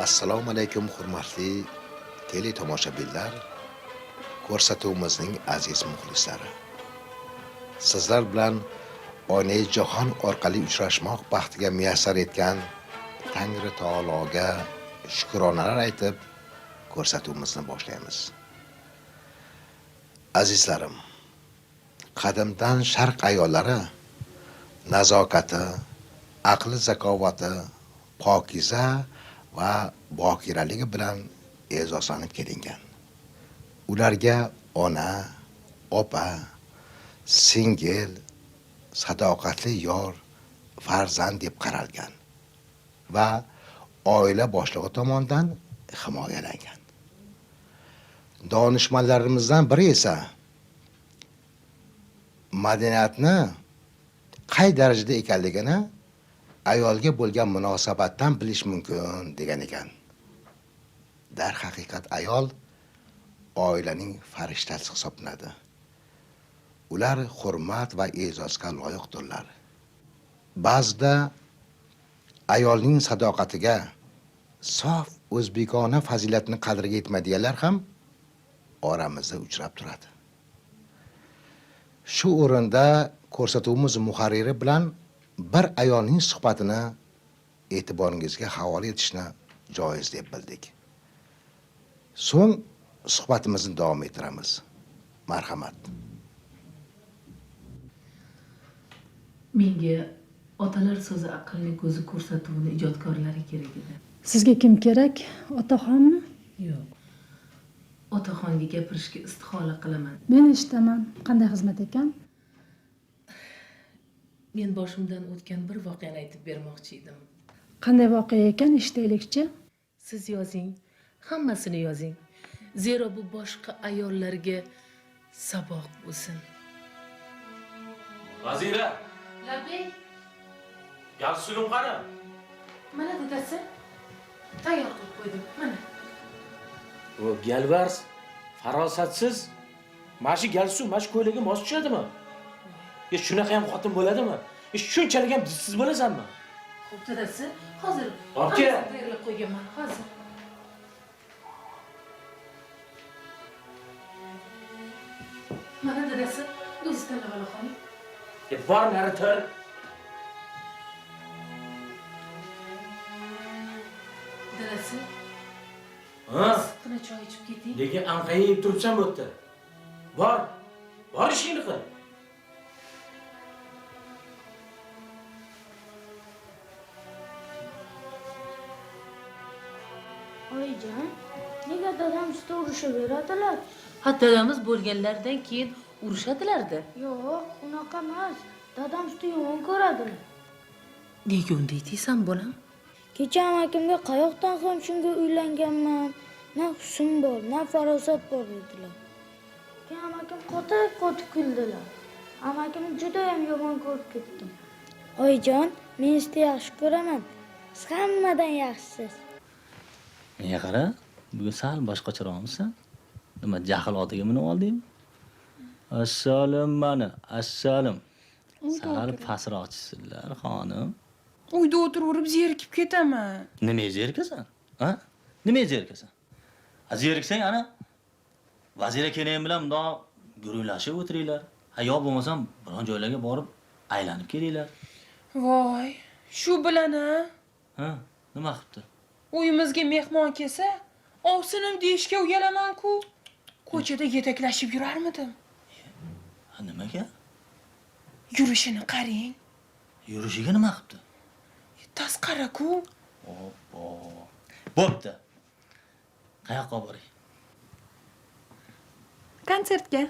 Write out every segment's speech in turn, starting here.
Assalomu alaykum hurmatli tele tomoshabinlar, ko'rsatuvimizning aziz muxlislari. Sizlar bilan oynai jahon orqali uchrashmoq baxtiga muyassar etgan Tangri taologa shukronalar aytib ko'rsatuvimizni boshlaymiz. Azizlarim, qadimdan sharq ayollari nazokati, aqli zakovati, pokiza va bokiraligi bilan e'zozlanib kelingan. Ularga ona, opa, singil, sadoqatli yor, farzand deb qaralgan va oila boshlig'i tomonidan himoyalangan. Donishmandlarimizdan biri esa madaniyatni qay darajada ekanligini ayolga bo'lgan munosabatdan bilish mumkin degan ekan. Dar haqiqat ayol oilaning farishtasi hisoblanadi. Ular hurmat va e'zozga loyiqdirlar. Ba'zida ayolning sadoqatiga, sof o'zbekona fazilatni qadriga yetmaydiganlar ham oramizda uchrab turadi. Shu o'rinda ko'rsatuvimiz muharriri bilan bir ayolning suhbatini e'tiboringizga havola etishni joiz deb bildik. So'ng suhbatimizni davom ettiramiz. Marhamat. Menga otalar so'zi aqlli ko'zi ko'rsatuvini ijodkorlari kerak edi. Sizga kim kerak? Otaxonmi? Yo'q. Otaxonga gapirishga istihola qilaman. Men eshitaman. Qanday xizmat ekan? Men boshimdan o'tgan bir voqeani aytib bermoqchi edim. Qanday voqea ekan, eshitaylikchi. Siz yozing, hammasini yozing. Zero bu boshqa ayollarga saboq bo'lsin. Vazira, Labey, galsugim qani? mana dadasi tayyor qilib qo'ydim. Mana. O galvars, farosatsiz. Mashi galsug, mashi ko'ylagi mos tushadimi? Shunaqa ham xotin bo'ladimi? Shunchalik ham didsiz bo'lasanmi? Xo'p dadasi, hozir Olib kel. tayyorlab qo'yganman, hozir. Mana dadasi, o'zi tanlab olaxoning. Bor nari tur. Dadasi, Ha? issiqqina choy ichib keting. Lekin anqayib turibsan bu yerda. Bor ishingni qil. Oyijon, nega dadam usta urishaveradilar? Ha, dadamiz bo'lganlardan keyin urishadilar-da. Yo'q, unaqa emas. Dadam usta yomon ko'radilar. Nega unday deysan, bolam? Kecha amakimga qayoqdan ham shunga uylanganman. Na husn bor, na farosat bor dedilar. Keyin amakim qotib kuldilar. Amakim juda ham yomon ko'rib ketdim. Oyijon, men sizni yaxshi ko'raman. Siz hammadan yaxshisiz. Menga qara, bugun sal boshqacharoqmisan? Nima jahl otiga minib oldingmi? Assalom. Sal pastroqchisizlar, xonim. Uyda o'tirib zerikib ketaman. Nimaga zerikasan? Ha? Nimaga zerikasan? Zeriksang ana vazira keling bilan bundoq gurunglashib o'tiringlar. Ha, yo bo'lmasam biron joylarga borib aylanib kelinglar. Voy, shu bilan Ha, nima qilibdi? uyimizga mehmon kelsa, ovsinim deyishga uyalaman-ku. Ko'chada yetaklashib yurarmidim? Ha, nimaga? Yurishini qarang. Yurishiga nima qilibdi? Tasqara-ku. Bo'pti. Qayoqqa boray? Konsertga.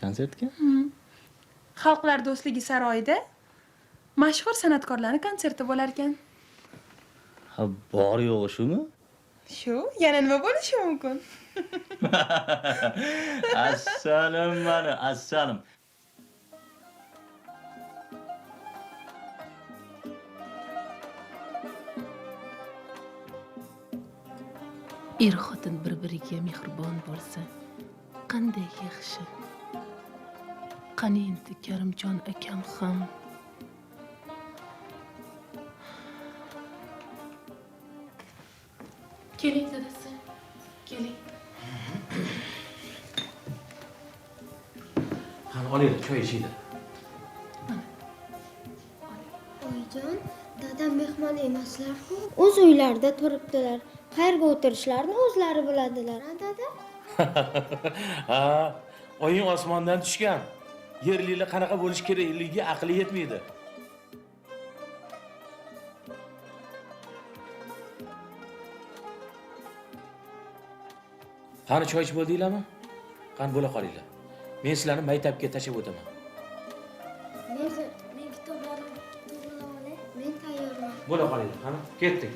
Konsertga? Xalqlar do'stligi saroyida mashhur san'atkorlarning konserti bo'lar ekan. Ha, bor yo'g'i shumi? Shu, yana nima bo'lishi mumkin? Assalom. Er xotin bir-biriga mehribon bo'lsa, qanday yaxshi. Qani endi Karimjon akam ham Keling dadasi. Keling. Qani olinglar, choy ichinglar. Oyijon, dadam mehmon emaslar-ku. O'z uylarida turibdilar. Qayerga o'tirishlarini o'zlari biladilar, a dada? Ha, oying osmondan tushgan. Yerliklar qanaqa bo'lish kerakligiga aqli yetmaydi. Qani choy ichib bo'ldinglarmi? Qani bo'la qolinglar. Men sizlarni maktabga tashlab o'taman. Men kitoblarimni to'g'rilab olay. Men tayyorman. Bo'la qolinglar, qani ketdik.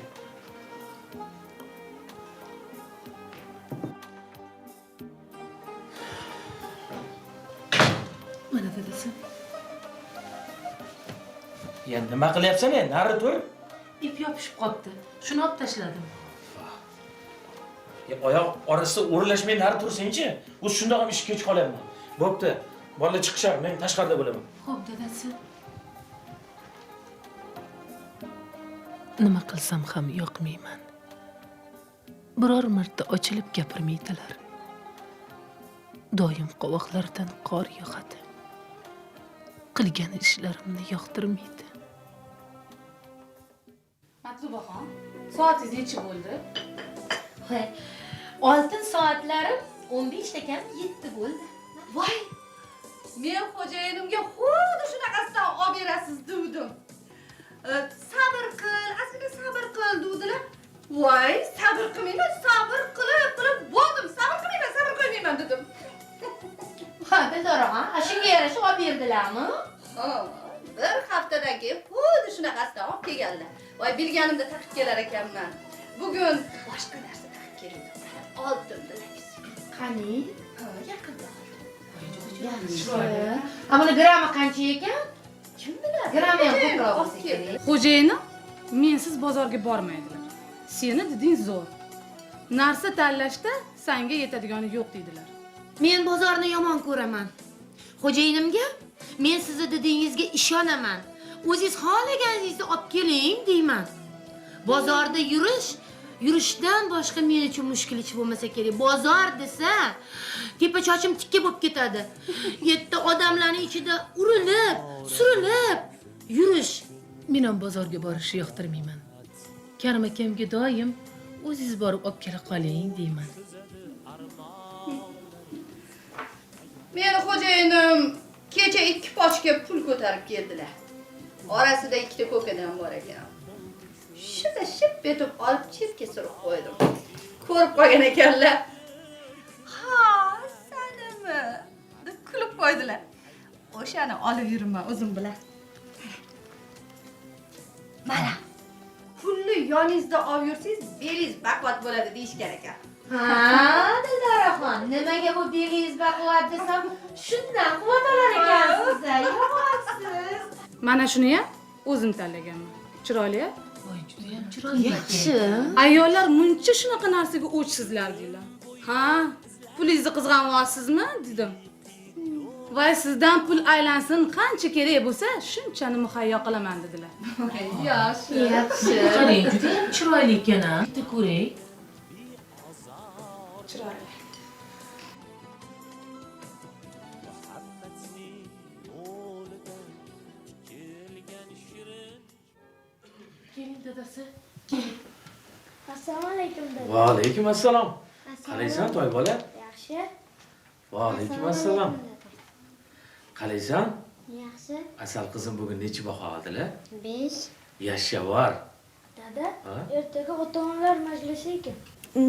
Mana dadasi. Ya nima qilyapsan endi? Nari tur. Ip yopishib qolibdi. Shuni olib tashladim. Ya oyoq orasida o'rlashmay nari tursang-chi. O'zi shundoq ham ishga kech qolyapman. Bo'pti. Bolalar chiqishar, men tashqarida bo'laman. Xo'p, dadasi. Nima qilsam ham yoqmayman. Biror marta ochilib gapirmaydilar. Doim qovoqlaridan qor yog'adi. Qilgan ishlarimni yoqtirmaydi. Matlubaxon, soatingiz necha bo'ldi? Voy, oltin soatlarim 15 ekan, 7 bo'ldi. Voy, men xo'jayinimga xuddi shunaqasidan olib berasiz duvdim. Sabr qil, ozgina sabr qil duvdilar. Voy, sabr qilmayman, sabr qilib bo'ldim. Sabr qilmayman dedim. Ha, Dildoraxon, shunga yarasha olib berdilarmi? Ha, bir haftadan keyin xuddi shunaqasidan olib kelganlar. Voy, bilganimda taqib kelar ekanman. Bugun boshqa narsa taqib keldim. Oldim bilasiz. Qani? Ha, yaqinda oldim. Yaxshi. Ammo grammi qancha ekan? Kim biladi? Grammi ham ko'proq bo'lsa kerak. Xo'jayinim mensiz bozorga bormaydilar. Seni diding zo'r. Narsa tanlashda senga yetadigani yo'q deydilar. Men bozorni yomon ko'raman. Xo'jayinimga men sizni didingizga ishonaman. O'zingiz xohlaganingizni olib keling deyman. Bozorda yurishdan boshqa men uchun mushkul ish bo'lmasa kerak. Bozor desa, tepa chochim tikka bo'lib ketadi. Yerda odamlarning ichida urilib, surilib yurish. Men ham bozorga borishni yoqtirmayman. Karim akamga doim o'zingiz borib olib kela qoling deyman. Meni xo'jayinim kecha 2 pochka pul ko'tarib keldilar. Orasida 2 ta ko'kadam bor ekan. Shunda ship etib olib chetga surib qo'ydim. Ko'rib qolgan ekanlar. Ha, sanimi? deb kulib qo'ydilar. O'shani olib yurman o'zim bilan. Mana. Pulni yoningizda olib yursangiz, belingiz baquvvat bo'ladi deyishgan ekan. Ha, Dildoraxon, nimaga bu belingiz baquvvat desam, shundan quvvat olar ekansiz-da. Yo'qsiz. Mana shuni ham o'zim tanlaganman. Chiroyli-a? Voy, juda ham chiroyli. Yaxshi. Ayollar muncha shunaqa narsaga o'chsizlar deylar. Ha, pulingizni qizg'anyapsizmi dedim. Voy, sizdan pul aylansin qancha kerak bo'lsa, shunchani muhayyo qilaman dedilar. Yaxshi. Yaxshi. Qarang, juda ham chiroyli ekan-a. Bitta ko'ring. Chiroyli. Keling dadasi. Assalomu alaykum dada. Va alaykum assalom. Qalaysan, toy bola? Yaxshi. Va alaykum assalom. Qalaysan? Yaxshi. Asal qizim bugun necha baho oldilar? 5. Yashshavar. Dada, Ha? ertaga ota-onalar majlisi ekan.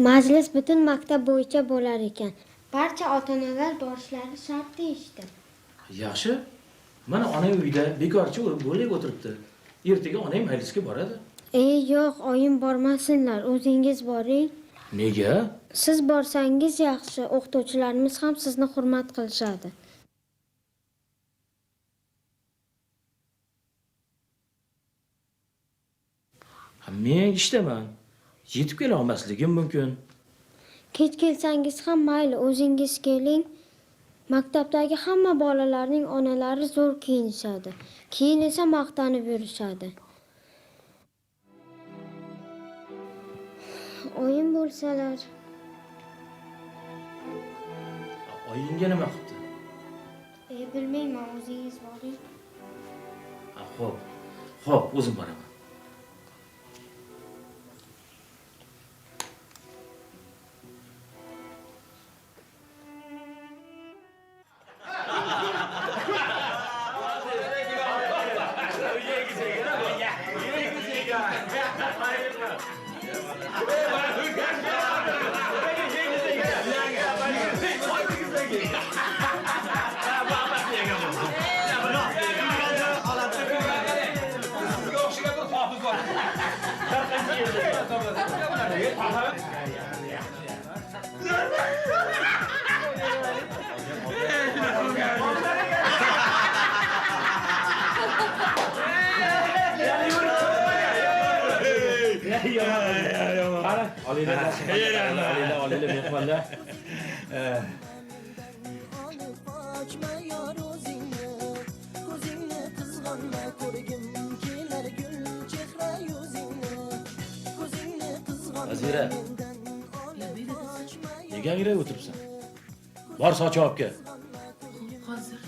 Majlis butun maktab bo'yicha bo'lar ekan. Barcha ota-onalar borishlari shart deyishdi. Yaxshi. Mana onang uyda bekorchi bo'lib o'tiribdi. Ertaga onang majlisga boradi. Yo'q, oyim bormasinlar, o'zingiz boring. Nega? Siz borsangiz yaxshi, o'qituvchilarimiz ham sizni hurmat qilishadi. Men ishdaman. Yetib kela olmasligim mumkin. Kech kelsangiz ham mayli, o'zingiz keling. Maktabdagi hamma bolalarning onalari zo'r kiyinishadi. Keyin esa maqtanib yurishadi. Oyim bo'lsalar. Oyingga nima qilibdi? Bilmayman, o'zingiz boring. Xo'p, o'zim boraman. Olinglar, mehmonlar. Azira. Nega angrayib o'tiribsan? Bor soch olib kel. Hozir.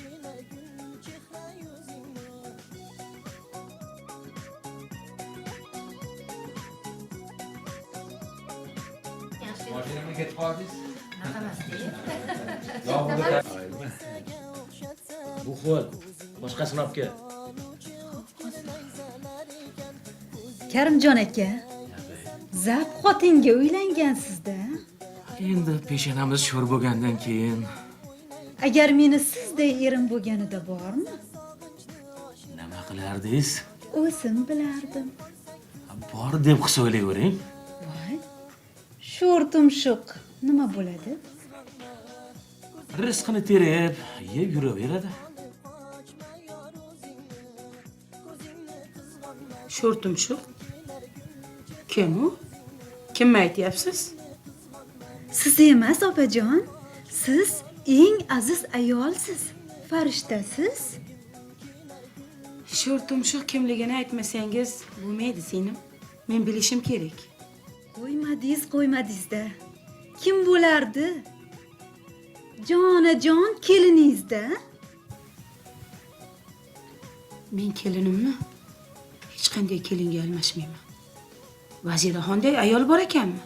Mashinamga ketib qoldingiz? Bu xil. Boshqasini olib kel. Karimjon aka, zab xotinga uylangansizda. Endi peshonamiz sho'r bo'lgandan keyin Agar meni sizday erim bo'lganida bormi? nima qilardingiz? O'zim bilardim. Bor deb hisoblayvering. Voy, sho'r tumshuq nima bo'ladi? Rizqini terib, yeb yuraveradi. Sho'r tumshuq. Kim u? Kimni aytyapsiz? Siz emas, opajon. Siz eng aziz ayolsiz. Farishtasiz. Sho'r tumshuq kimligini aytmasangiz bo'lmaydi senim. Men bilishim kerak. Qo'ymadingiz-da. Kim bo'lardi? Jonajon keliningizda. Men kelinimni hech qanday kelinga almashmayman. Vaziraxonday ayol bor ekanmi?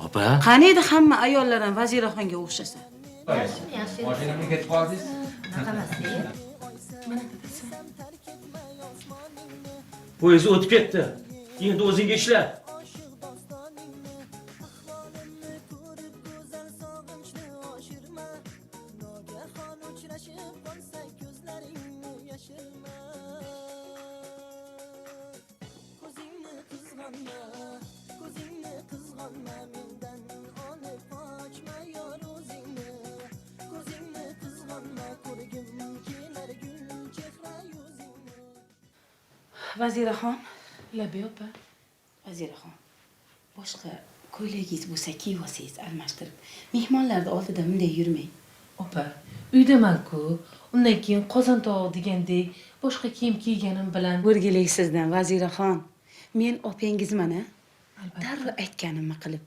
Opa, Qani edi hamma ayollar ham Vaziraxonga o'xshasa? Mashinamga ketib qoldingiz? poyezd o'tib ketdi. Endi o'zing ishla. Vaziraxon, Labi opa. Vaziraxon. Boshqa ko'ylagingiz bo'lsa kiyib olsangiz almashtirib. Mehmonlarning oldida bunday yurmang. Opa, uydaman-ku. Undan keyin qozon tog'i degandek boshqa kiyim kiyganim bilan O'rgilik sizdan, Vaziraxon. Men opangizman-a? albatta. Darrov aytganimni qilib,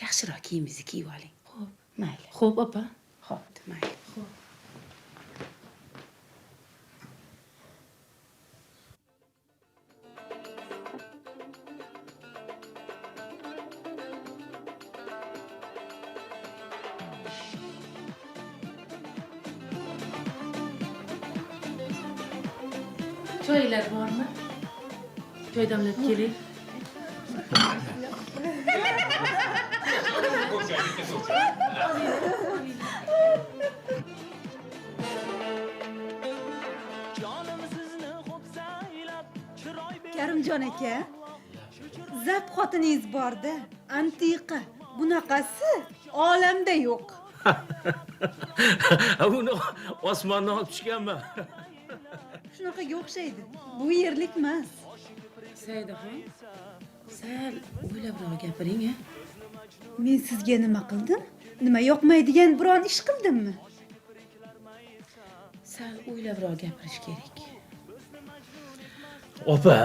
yaxshiroq kiyimingizni kiyib oling. Xo'p. Mayli. Xo'p, opa. Xo'p, mayli. Choylar bormi? Choy damlab keling. Karimjon aka, zab xotiningiz borda, antiqa. Bunaqasi olamda yo'q. Uni osmondan olib tushganman. Shunaqaga o'xshaydi. Bu yerlik emas. Saidaxon, sal o'ylabroq gapiring-a. Men sizga nima qildim? Nima yoqmaydigan biron ish qildimmi? Sal o'ylabroq gapirish kerak. Opa,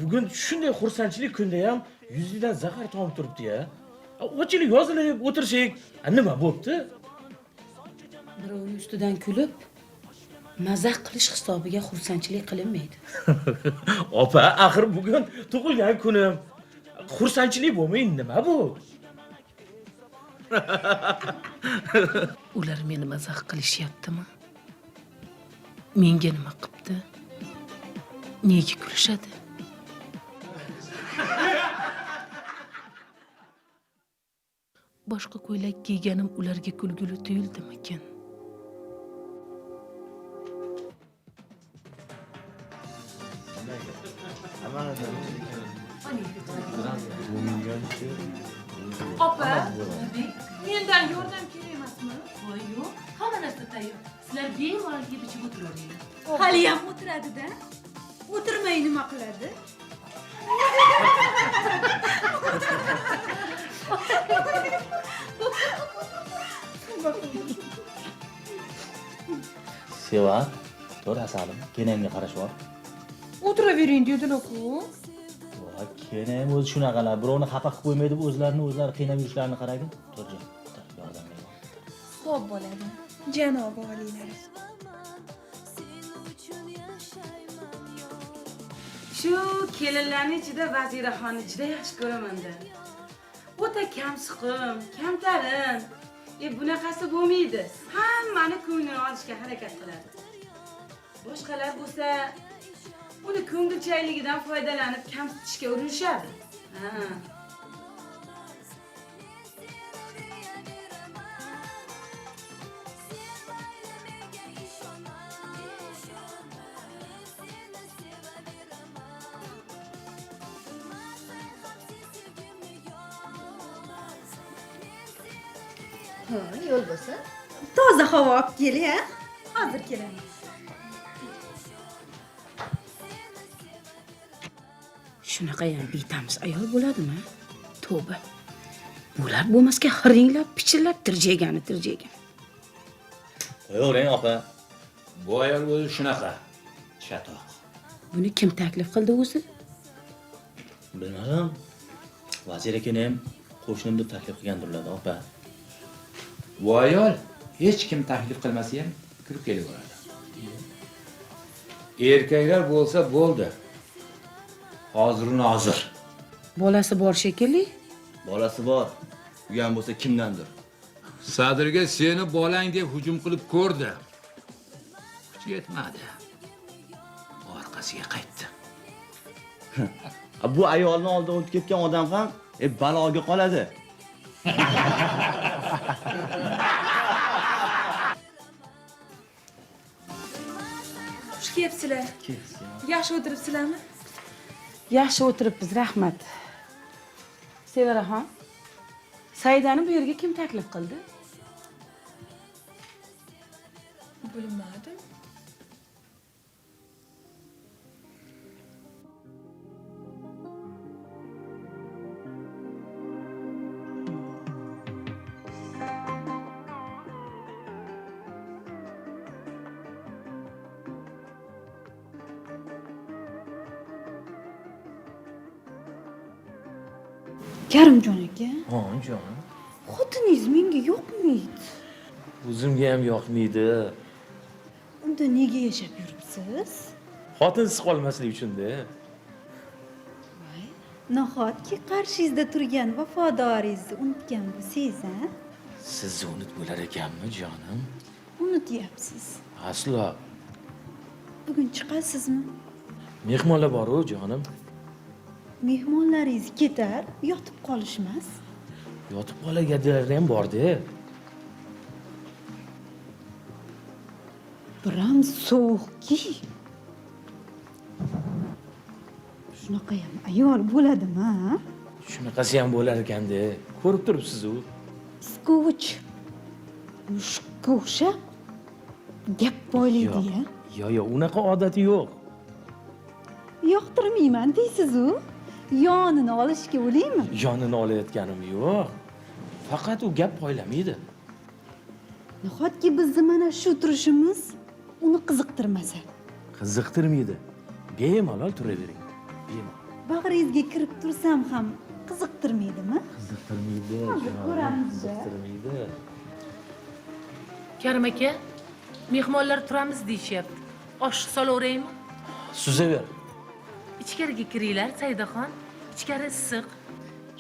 bugun shunday xursandchilik kunda ham Yuzidan zahar tomib turibdi-ya. Ochilib yozilib o'tirsak, nima bo'pti? Birovning ustidan kulib, mazax qilish hisobiga xursandchilik qilinmaydi. Opa, axir bugun tug'ilgan kunim. Xursandchilik bo'lmaydi, nima bu? ular meni mazax qilishyaptimi? Menga nima qilibdi? Nega kulishadi? Boshqa ko'ylak kiyganim ularga kulguli tuyuldimikin? Opa, mendan yordam kerak emasmi? Voy yo'q, hamma narsa tayyor. Sizlar bemalol yeb ichib o'tiraveringlar. Hali ham o'tiradi-da. O'tirmay nima qiladi? Seva, to'g'ri asalim, kenamga qarash bor. O'tiravering dedilar-ku. Voy, kenam o'zi shunaqalar, birovni xafa qilib qo'ymaydi, o'zlarini o'zlari qiynab yurishlarini qaragin. Turji, yordam ber. Xo'p bo'ladi. Janob oliylar. Shu kelinlarning ichida Vaziraxonni ichida yaxshi ko'raman-da. O'ta kamsiqim, kamtarin. Bunaqasi bo'lmaydi. Hammani ko'nglini olishga harakat qiladi. Boshqalar bo'lsa, uni ko'ngilchayligidan foydalanib kamsitishga urinishadi. Ha. Yo'l bo'lsa. Toza havo olib kel-ya. Hozir kelaman. Shunaqa ham betamiz ayol bo'ladimi? Tavba. Bular bo'lmasga hiringlab, pichirlab tirjaygan. Qo'yavering, opa. Bu ayol o'zi shunaqa. Chatoq. Buni kim taklif qildi o'zi? Bilmadim. Vazir akanam qo'shnim deb taklif qilgandirlar, opa. Bu ayol hech kim taklif qilmasa ham kirib kelaveradi. Erkaklar bo'lsa bo'ldi. Hozir. Bolasi bor shekilli. Bolasi bor. Uyam bo'lsa kimdandir? Sadirga seni bolang deb hujum qilib ko'rdi. Kuchi yetmadi. Orqasiga qaytdi. Bu ayolni oldidan o'tib ketgan odam ham baloga qoladi. Xush kelibsizlar. Yaxshi o'tiribsizlarmi? Yaxshi o'tiribmiz, rahmat. Sevaraxon, Saidani bu yerga kim taklif qildi? Bilmadim. Karimjon aka, Ha, jonim. xotiningiz menga yoqmaydi. O'zimga ham yoqmaydi. Unda nega yashab yuribsiz? Xotinsiz qolmaslik uchun-da. Nahotki qarshingizda turgan vafodoringizni unutgan bo'lsangiz, ha? Sizni unutib bo'lar ekanmi, jonim? Unutyapsiz. Aslo. Bugun chiqasizmi? Mehmonlar bor-ku, jonim. Mehmonlaringiz ketar, yotib qolishmas. Yotib qoladiganlar ham bor-da. Biram sovuqki. Shunaqa ham ayol bo'ladimi, ha? Shunaqasi ham bo'lar ekan-da. Ko'rib turibsiz-ku. Skuch. Mushukka o'xshab gap boylaydi-ya. Yo, unaqa odati yo'q. Yoqtirmayman deysiz-ku. Yonini olishga o'laymi? Yonini olayotganim yo'q. Faqat u gap poylamaydi. Nahotki bizni mana shu turishimiz uni qiziqtirmasa. Qiziqtirmaydi. Bemalol turavering. Bemalol. Bag'ringizga kirib tursam ham qiziqtirmaydimi? Qiziqtirmaydi. Karim aka, mehmonlar turamiz deyishyapti. Osh solaveraymi? Suzaver. Ichkariga kiringlar, Saidaxon. Ichkari issiq.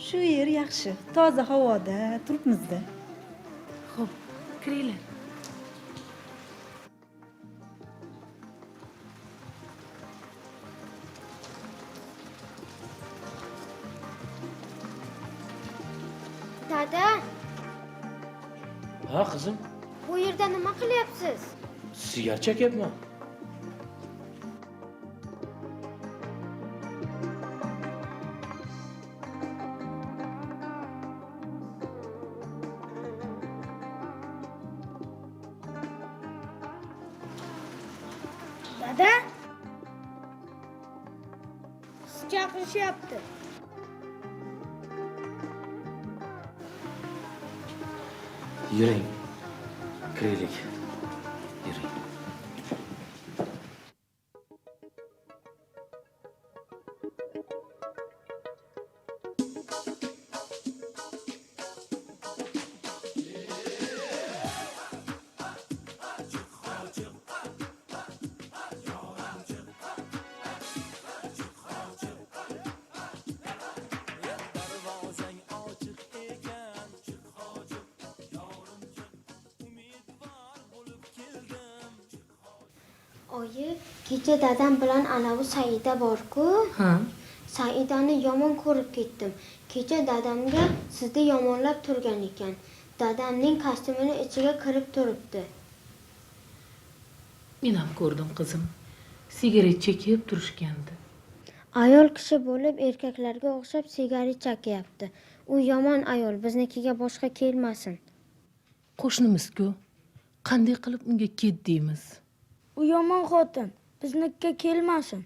Shu yer yaxshi, toza havoda turibmiz-da. Xo'p, kiringlar. Dada, Ha, qizim. bu yerda nima qilyapsiz? Sigar chekyapman. Dada, siz chaqirishyapti. Yuring. Kiraylik. Yuring. Oyi, kecha dadam bilan anavi Saida bor-ku. Ha? Saidani yomon ko'rib ketdim. Kecha dadamga sizni yomonlab turgan ekan. Dadamning kostyumini ichiga kirib turibdi. Men ham ko'rdim qizim. Sigaret chekib turishgandi. Ayol kishi bo'lib erkaklarga o'xshab sigaret chekyapti. U yomon ayol, biznikiga boshqa kelmasin. Qo'shnimiz-ku. Qanday qilib unga ket deymiz? U yomon xotin, biznikiga kelmasin.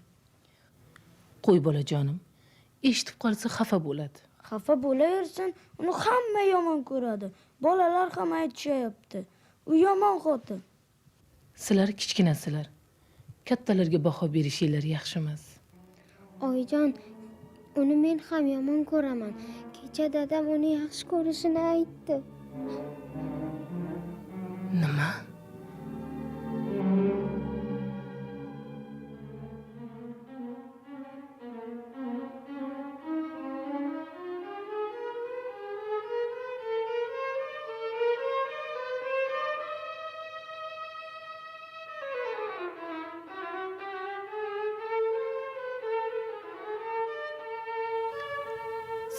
Qo'y bolajonim. Eshitib qolsa xafa bo'ladi. Xafa bo'laversin, uni hamma yomon ko'radi. Bolalar ham aytishyapti. U yomon xotin. Sizlar kichkinasilar. Kattalarga baho berishinglar yaxshi emas. Oyijon, uni men ham yomon ko'raman. Kecha dadam uni yaxshi ko'rishini aytdi. Nima?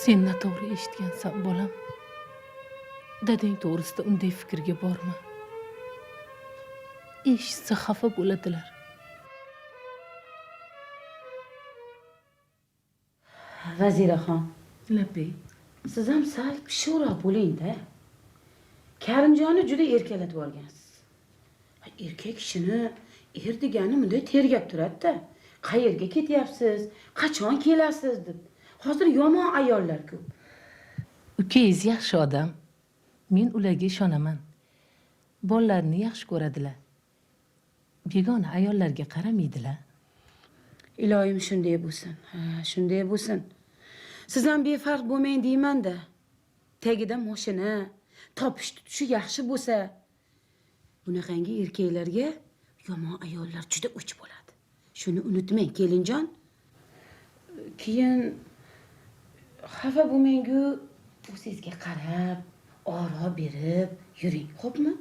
Sen noto'g'ri eshitgansan, bolam. Dadang to'g'risida unday fikrga borma. Eshitsa xafa bo'ladilar. Vaziraxon, Labbay. siz ham sal pisho'roq bo'ling-da. Karimjonni juda erkalatib olgansiz. Erkak kishini er degani bunday tergab turadi-da. Qayerga ketyapsiz? Qachon kelasiz deb. Hozir yomon ayollar ko'p. Ukangiz yaxshi odam. Men ularga ishonaman. Bolalarni yaxshi ko'radilar. Begona ayollarga qaramaydilar. Iloyim shunday bo'lsin. Ha, shunday bo'lsin. Siz ham befarq bo'lmang deyman-da. Tagida mashina, topish tutishi yaxshi bo'lsa, bunaqangi erkaklarga yomon ayollar juda o'ch bo'ladi. Shuni unutmang, kelinjon. Keyin xafa bo'lmang-ku, o'zingizga qarab, oro berib yuring, xo'pmi?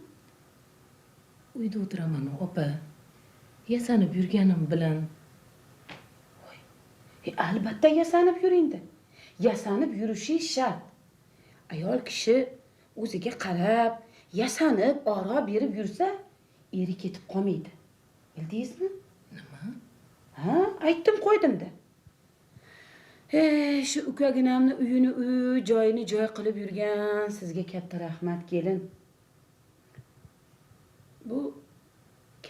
Uyda o'tiraman, opa. Yasanib yurganim bilan. Albatta yasanib yuring-da. Yasanib yurishi shart. Ayol kishi o'ziga qarab, yasanib, oro berib yursa, eri ketib qolmaydi. Bildingizmi? Nima? Ha, aytdim qo'ydim-da. Shu ukaginamni uyini uy, joyini joy qilib yurgan sizga katta rahmat, kelin. Bu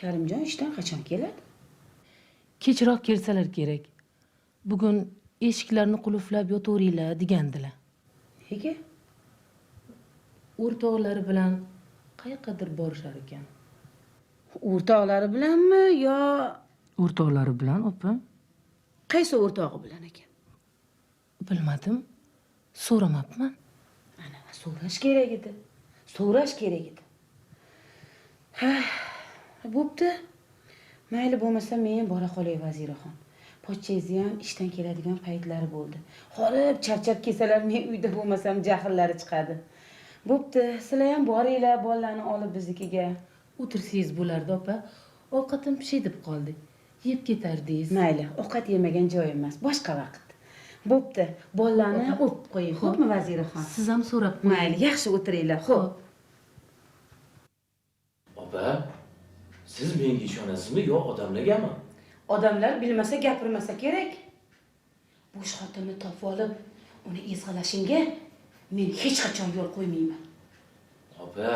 Karimjon ishdan qachon keladi? Kechroq kelsalar kerak. Bugun eshiklarni qulflab yotaveringlar degandilar. Nega? O'rtoqlari bilan qayoqqadir borishar ekan. O'rtoqlari bilanmi yo O'rtoqlari bilan, opa? qaysi o'rtog'i bilan ekan? Bilmadim. So'ramabman. Ana, so'rash kerak edi. So'rash kerak edi. Ha, bo'pti. Mayli bo'lmasa men bora qolay Vaziraxon. Pochchangizni ham ishdan keladigan paytlari bo'ldi. Horib, charchab kelsalar men uyda bo'lmasam jahllari chiqadi. Bo'pti, sizlar ham boringlar bolalarni olib biznikiga. O'tirsangiz bo'lardi, opa. Ovqatim pishib deb qoldi. Yeb ketardingiz. Mayli, ovqat yemagan joy emas, boshqa vaqt. Bo'pti, bolalarni o'pib qo'ying, xo'pmi Vaziraxon? Siz ham so'rab qo'ying. Mayli, yaxshi o'tiringlar, xo'p. Opa, siz menga ishonasizmi yo odamlargami? Odamlar bilmasa gapirmasa kerak. Bo'sh xotinni topib olib, uni ezg'ilashingga men hech qachon yo'l qo'ymayman. Opa,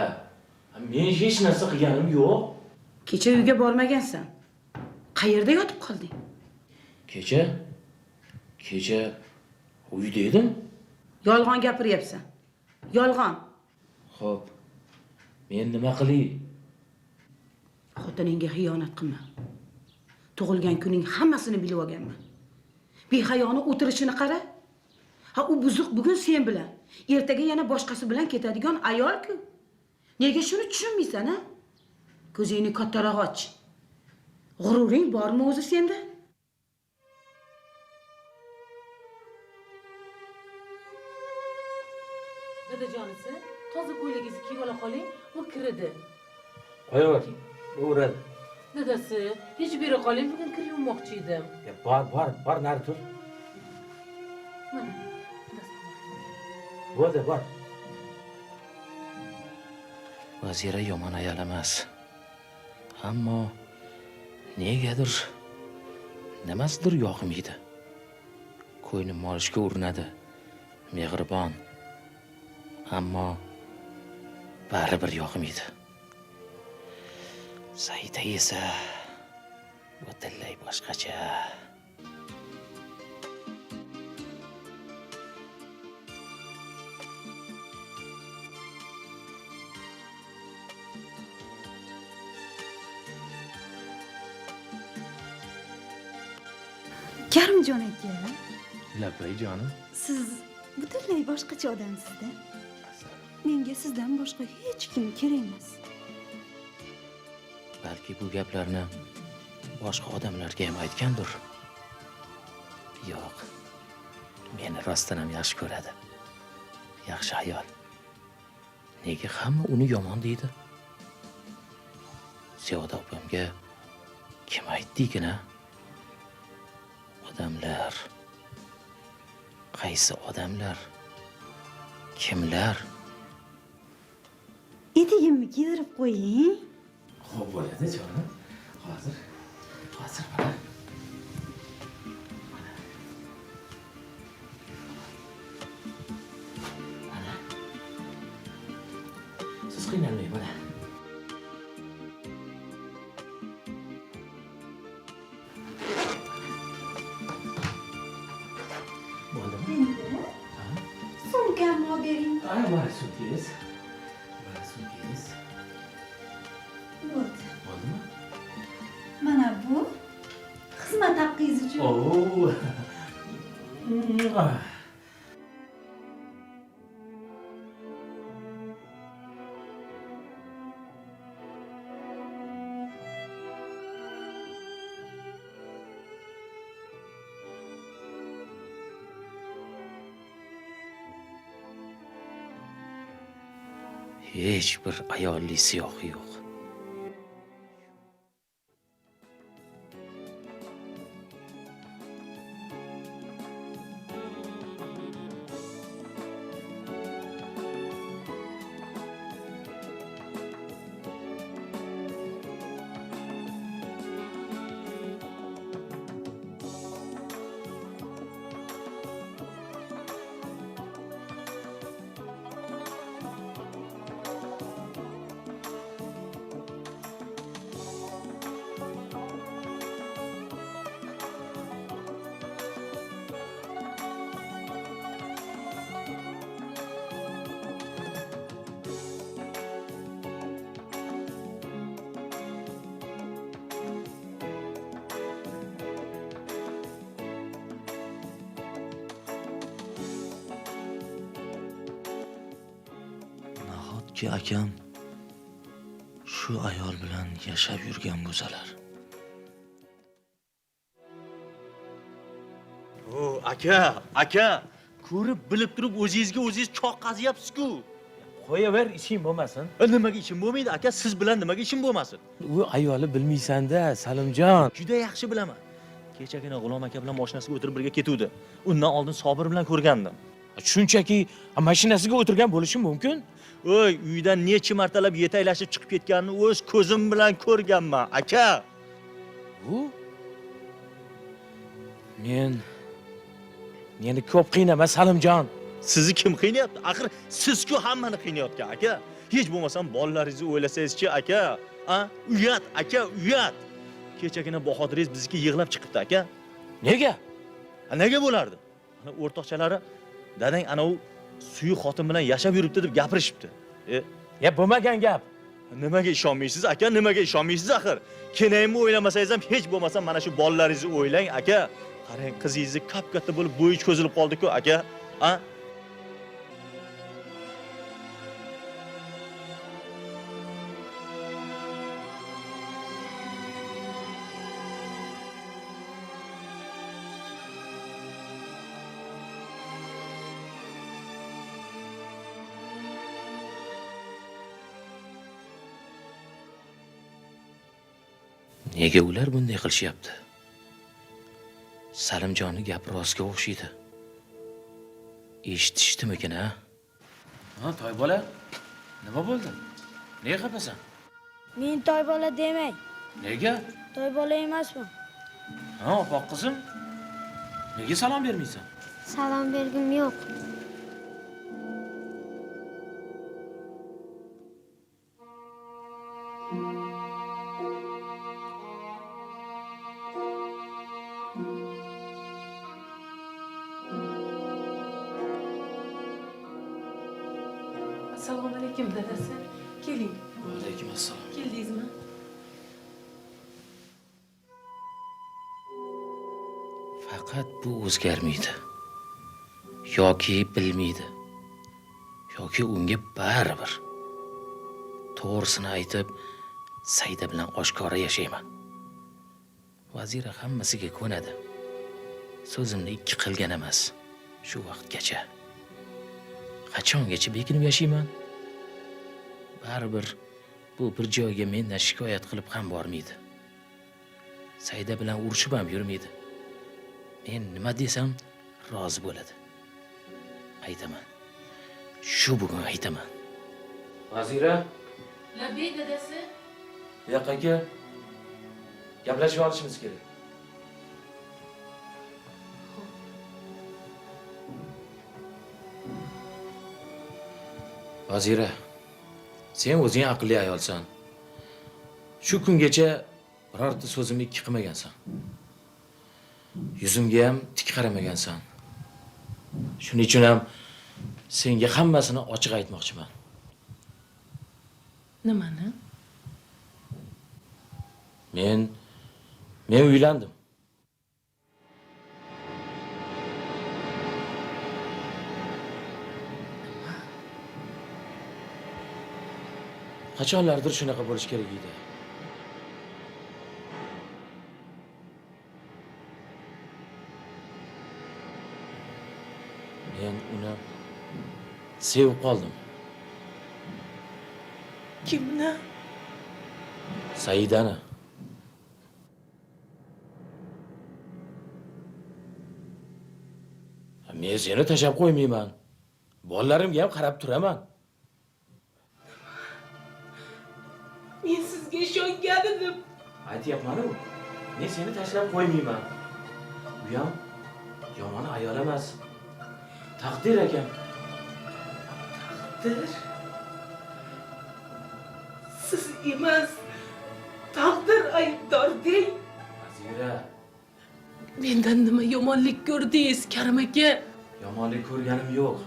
men hech narsa qilganim yo'q. Kecha uyga bormagansan. Qayerda yotib qolding? Kecha uyda edim. Yolg'on gapiryapsan. Yolg'on. Xo'p. Men nima qilay? Xotiningga xiyonat qilma. Tug'ilgan kuning hammasini bilib olganman. Behayoni o'tirishini qara. Ha, u buzuq bugun sen bilan, ertaga yana boshqasi bilan ketadigan ayol-ku. Nega shuni tushunmaysan, ha? Ko'zingni kattaroq och. G'ururing bormi o'zi senda? Dadajonisi, toza ko'ylagingizni kiyib ola qoling, u kiradi. Qo'yaver. O'radi. Dadasi, hech beri qoling, bugun kir yuvmoqchi edim. Bor, nari tur. Mana. Bo'ldi, bor. Vazira yomon ayol emas. Ammo negadir nimasidir yoqmaydi. Ko'nglim olishga urinadi. Mehribon. Ammo baribir yoqmaydi. Saida esa butunlay boshqacha. Karimjon aka, Labay jonim. siz butunlay boshqacha odamsiz-da. Menga sizdan boshqa hech kim kerak emas. Balki bu gaplarni boshqa odamlarga ham aytgandir. Yo'q. Meni rostdan ham yaxshi ko'radi. Yaxshi ayol. Nega hamma uni yomon deydi? Sevoda opamga kim aytdi-gina? Odamlar. Qaysi odamlar? Kimlar? Etigimni kiydirib qo'ying. Xo'p bo'ladi jonim. Hozir mana. Mana. Siz qiynalmang mana. Bo'ldimi? Sumkamni olib bering. Mana sumkangiz. Bo'ldimi? Mana bu xizmat haqqingiz uchun. Oo. Hech bir ayolli siyohi yo'q. Balki akam shu ayol bilan yashab yurgan bo'lsalar. O, aka, ko'rib bilib turib o'zingizga o'zingiz choq qazyapsiz-ku. Qo'yaver, ishing bo'lmasin. Nimaga ishim bo'lmaydi aka? Siz bilan nimaga ishim bo'lmasin? U ayoli bilmaysan-da, Salimjon. Juda yaxshi bilaman. Kechagina G'ulom aka bilan mashinasiga o'tirib birga ketuvdi. Undan oldin Sobir bilan ko'rgandim. Shunchaki mashinasiga o'tirgan bo'lishi mumkin. Oy, uydan necha martalab yetaklashib chiqib ketganini o'z ko'zim bilan ko'rganman, aka. Meni ko'p qiynama, Salimjon. Sizni kim qiynayapti? Axir siz-ku hammani qiynayotgan, aka. Hech bo'lmasam bolalaringizni o'ylasangiz-chi, aka. Uyat, aka, uyat. Kechagina Bahodiriz bizga yig'lab chiqibdi, aka. Nega? Nega bo'lardi? Ana o'rtoqchalari dadang ana u suyuq xotin bilan yashab yuribdi deb gapirishibdi. Ya bo'lmagan gap. Nimaga ishonmaysiz, aka? Nimaga ishonmaysiz axir? Kenayimni o'ylamasangiz ham hech bo'lmasa mana shu bolalaringizni o'ylang, aka. Qarang, qizingizni kap-katta bo'lib bo'yi cho'zilib qoldi-ku, aka. Nega ular bunday qilishyapti? Salimjonning gapi rostga o'xshaydi. Eshitishdimikin, ha? Toy bola. Nima bo'ldi? Nega xafasan? Men toy bola demang. Nega? Toy bola emasman. Opoq qizim. Nega salom bermaysan? Salom bergim yo'q. Assalomu alaykum dadasi. Keling. Alaykum assalom. Keldingizmi? Faqat bu o'zgarmaydi. Yoki bilmaydi. Yoki unga baribir. To'g'risini aytib, Saida bilan oshkora yashayman. Vazira hammasiga ko'nadi. So'zimni ikki qilgan emas. Shu vaqtgacha. Qachongacha bekinib yashayman? Baribir bu bir joyga mendan shikoyat qilib ham bormaydi. Saida bilan urushib ham yurmaydi. Men nima desam rozi bo'ladi. Aytaman. Shu bugun aytaman. Vazira, Labbay dadasi. bu yoqqa kel. Gaplashib olishimiz kerak. Vazira, sen o'zing aqlli ayolsan. Shu kungacha birorta so'zimni ikki qilmagansan. Yuzimga ham tik qaramagansan. Shuning uchun ham senga hammasini ochiq aytmoqchiman. Nimani? Men uylandim. Qachonlardir shunaqa bo'lish kerak edi. Men uni sevib qoldim. Kimni? Saidani. Men seni tashlab qo'ymayman. Bolalarimga ham qarab turaman. Men sizga ishongan edim. Aytyapman-ku. Men seni tashlab qo'ymayman. Bu ham yomon ayol emas. Taqdir ekan. Taqdir? Siz emas. Taqdir aybdor deng. Vazira, Mendan nima yomonlik ko'rdingiz, Karim aka? yomonlik ko'rganim yo'q.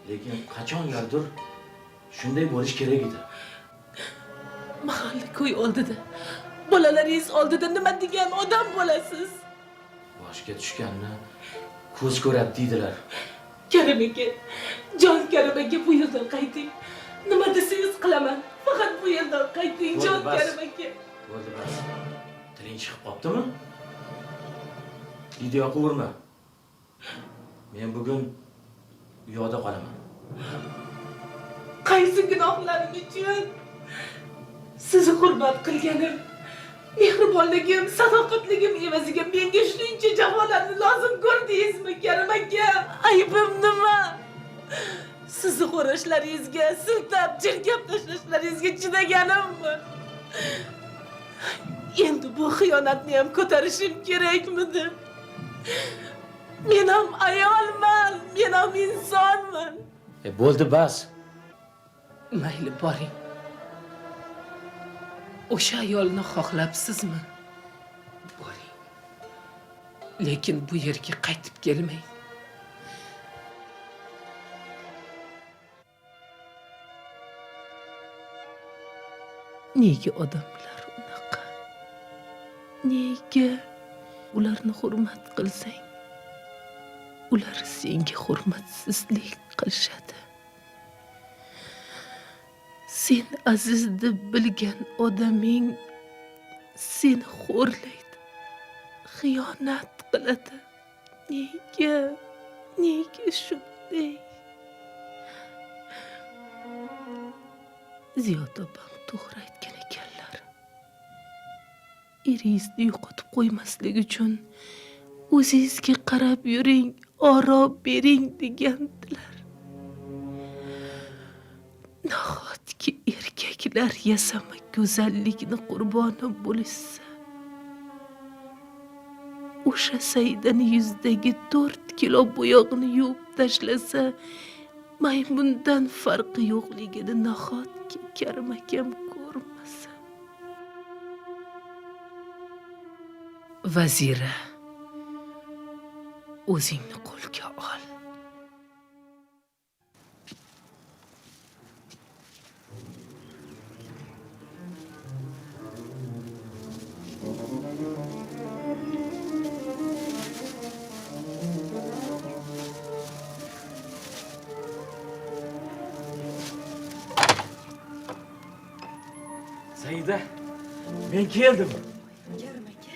Lekin qachonlardir shunday bo'lish kerak edi. Mahalla ko'y oldida, bolalaringiz oldida nima degan odam bo'lasiz? Boshga tushganni ko'z ko'radi deydilar. Karim aka, jon Karim aka, bu yerdan qayting. Nima desangiz qilaman. Faqat bu yerdan qayting, javobgarim aka. Bo'ldi bas. Tiling chiqib qoptimi? Video quvurma. Men bugun u yoqda qolaman. Qaysi gunohlarim uchun sizni hurmat qilganim, mehribonligim, sadoqatligim evaziga menga shuncha jafolarni lozim ko'rdingizmi, Karim aka? Aybim nima? Sizni xo'rashlaringizga, siltab, jirkab tashlashlaringizga chidaganimmi? Endi bu xiyonatni ham ko'tarishim kerakmidi? Men ham ayolman, men ham insonman. Bo'ldi bas. Mayli boring. O'sha ayolni xohlabsizmi? Boring. Lekin bu yerga qaytib kelmang. Nega odamlar unaqa? Nega ularni hurmat qilsang, ular senga hurmatsizlik qilishadi? Sen aziz deb bilgan odaming seni xo'rlaydi, xiyonat qiladi. Nega shunday? Ziyod opam to'g'ri aytgan ekanlar. Eringizni yo'qotib qo'ymaslik uchun o'zingizga qarab yuring, oro bering degandilar. Nahotki erkaklar yasama go'zallikni qurboni bo'lishsa, o'sha Saidani yuzdagi 4 kilo bo'yog'ini yuvib tashlasa, maymundan farqi yo'qligini nahotki Karim akam ko'rmasa? Vazira, o'zingni qo'lga ol. Saida, men keldim. Karim aka.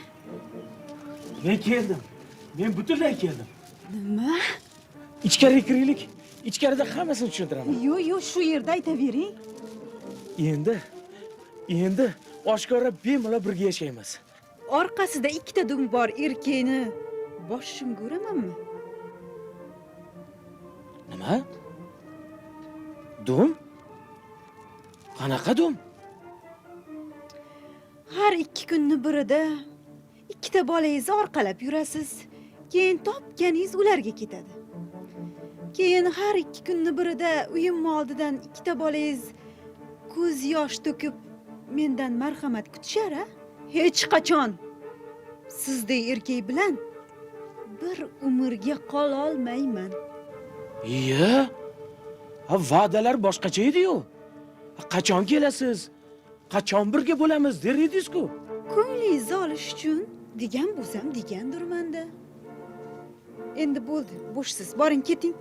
Men keldim. Men butunlay keldim. Nima? Ichkariga kiraylik. Ichkarida hammasini tushuntiraman. Yo'q, shu yerda aytavering. Endi oshkora bemalol birga yashaymiz. Orqasida 2 dum bor erkakni boshim ko'ramanmi? Nima? Dum? Qanaqa dum? Har 2 kunni birida 2 bolangizni orqalab yurasiz. Keyin topganingiz ularga ketadi. Keyin har 2 kunni birida uyim oldidan 2 bolangiz ko'z yosh to'kib mendan marhamat kutishar, a? Hech qachon sizdek erkak bilan bir umrga qola olmayman. Iya? Va'dalar boshqacha edi-yu. Qachon kelasiz? Qachon birga bo'lamiz der edingiz-ku? Ko'nglingizni olish uchun degan bo'lsam degandirman-da. Endi bo'ldi, bo'shsiz. Boring, keting.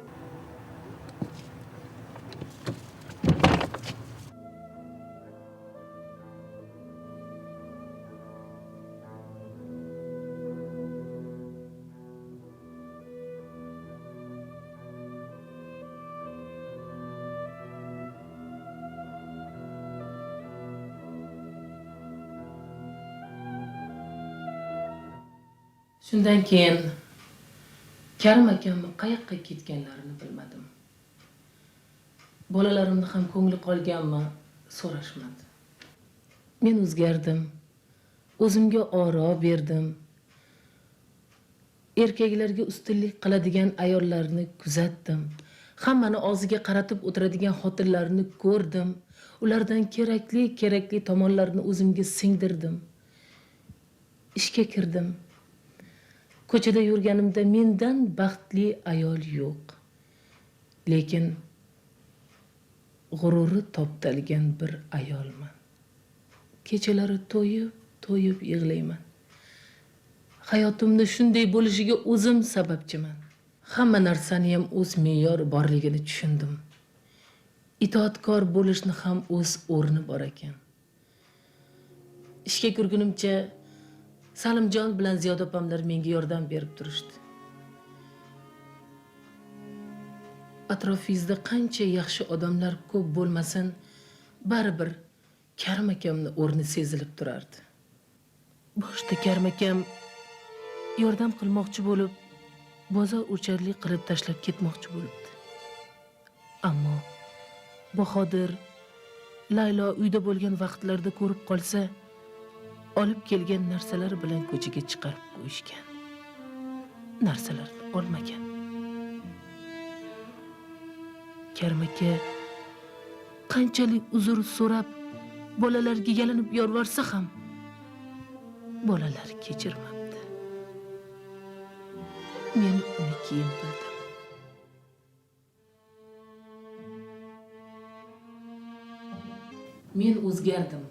Shundan keyin Karim akamni qayoqqa ketganlarini bilmadim. Bolalarimni ham ko'ngli qolganmi, so'rashmadi. Men o'zgardim. O'zimga oro berdim. Erkaklarga ustunlik qiladigan ayollarni kuzatdim. Hammani og'ziga qaratib o'tiradigan xotinlarni ko'rdim. Ulardan kerakli tomonlarini o'zimga singdirdim. Ishga kirdim. Ko'chada yurganimda mendan baxtli ayol yo'q. Lekin g'ururi toptalgan bir ayolman. Kechalari to'yib yig'layman. Hayotimda shunday bo'lishiga o'zim sababchiman. Hamma narsani ham o'z me'yori borligini tushundim. itoatkor bo'lishni ham o'z o'rni bor ekan. Ishga kirgunimcha Salimjon bilan Ziyoda opamlar menga yordam berib turishdi. Atrofingizda qancha yaxshi odamlar ko'p bo'lmasin, baribir Karim akamning o'rni sezilib turardi. Boshda Karim akam yordam qilmoqchi bo'lib, bozor o'charlik qilib tashlab ketmoqchi bo'libdi. Ammo Bahodir Laylo uyda bo'lgan vaqtlarda ko'rib qolsa, olib kelgan narsalar bilan ko'chaga chiqarib qo'yishgan. Narsalarni olmagan. Karim aka qanchalik uzr so'rab, bolalarga yalinib yorvorsa ham, bolalar kechirmabdi. Men uni keyin bildim. Men o'zgardim.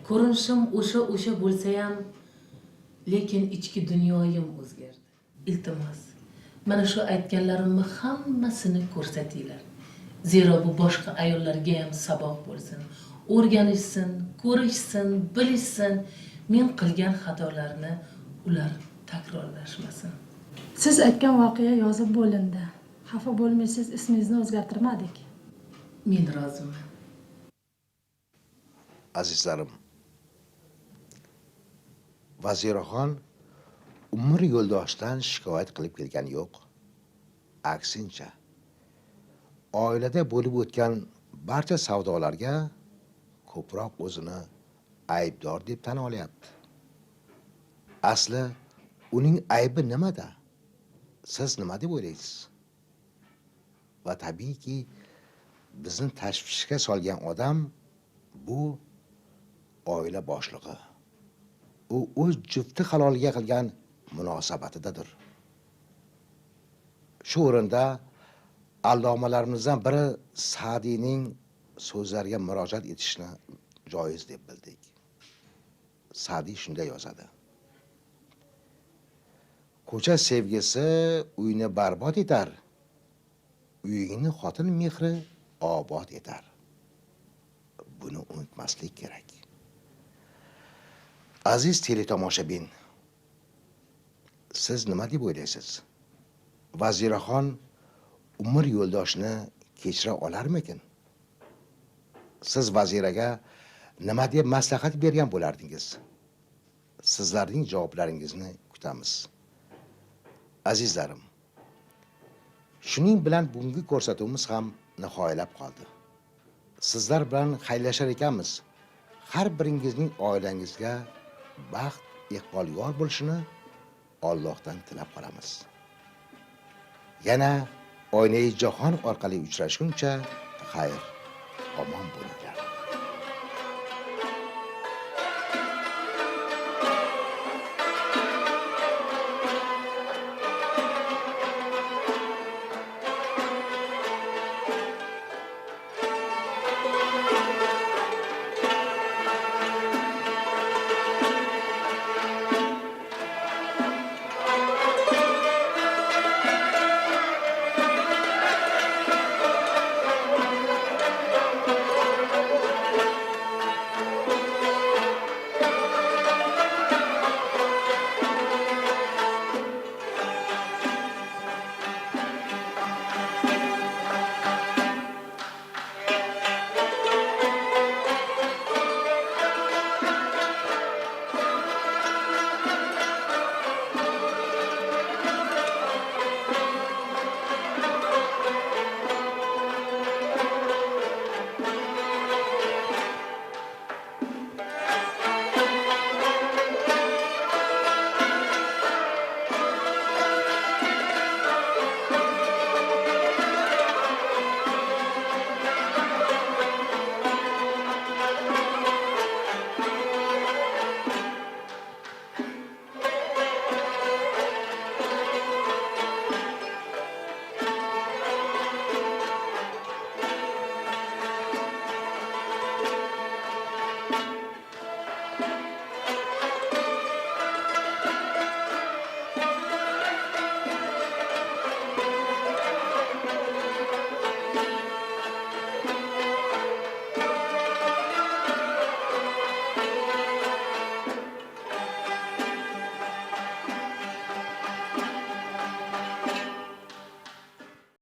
Ko'rinishim o'sha bo'lsa ham, lekin ichki dunyoyim o'zgardi. Iltimos, mana shu aytganlarimni hammasini ko'rsatinglar. Zero bu boshqa ayollarga ham saboq bo'lsin, o'rganishsin, ko'rishsin, bilishsin. Men qilgan xatolarni ular takrorlashmasin. Siz aytgan voqea yozib bo'lindi. Xafa bo'lmaysiz, ismingizni o'zgartirmadik. Men roziman. Azizlarim, Vaziraxon umr yo'ldoshidan shikoyat qilib kelgani yo'q. Aksincha, oilada bo'lib o'tgan barcha savdolarga ko'proq o'zini aybdor deb tan olyapti. Asli uning aybi nimada? Siz nima deb o'ylaysiz? Va tabiiyki, bizni tashvishga solgan odam bu oila boshlig'i. U o'z jufti haloliga qilgan munosabatidadir. Shu o'rinda allomalarimizdan biri Sa'diyning so'zlariga murojaat etishni joiz deb bildik. Sa'diy shunday yozadi: ko'cha sevgisi uyni barbod etar, uyingni xotin mehri obod etar. Buni unutmaslik kerak. Aziz teletomoshabin, siz nima deb o'ylaysiz? Vaziraxon umr yo'ldoshini kechira olarmikin? Siz vaziraga nima deb maslahat bergan bo'lardingiz? Sizlarning javoblaringizni kutamiz. Azizlarim, shuning bilan bugungi ko'rsatuvimiz ham nihoyalab qoldi. Sizlar bilan xayrlashar ekanmiz. Har biringizning oilangizga baxt, iqbol yor bo'lishini Allohdan tilab qolamiz. Yana Oynai jahon orqali uchrashguncha xayr, omon bo'linglar.